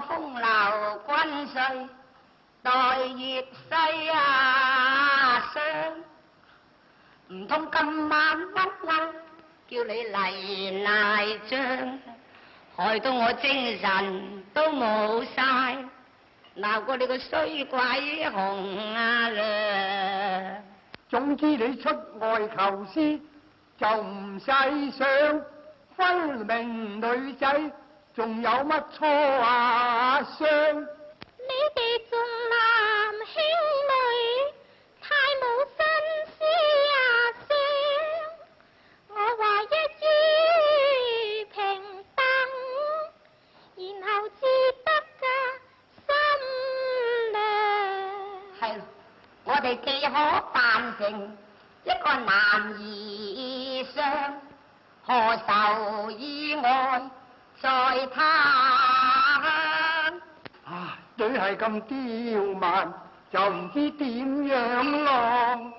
風流君婿，待月西啊霜，唔通今晚屈屈叫你嚟賴帳，害到我精神都冇晒，鬧過你個衰鬼紅啊啦！總之你出外求師就唔使想，分明女仔仲有乜錯啊傷？你哋重男輕女，太冇心思啊傷。我話一於平等，然後至得噶心涼。係，我哋既可辦成一個男兒相，何愁意外在他鄉？啊，女係咁刁蠻，就唔知點樣咯。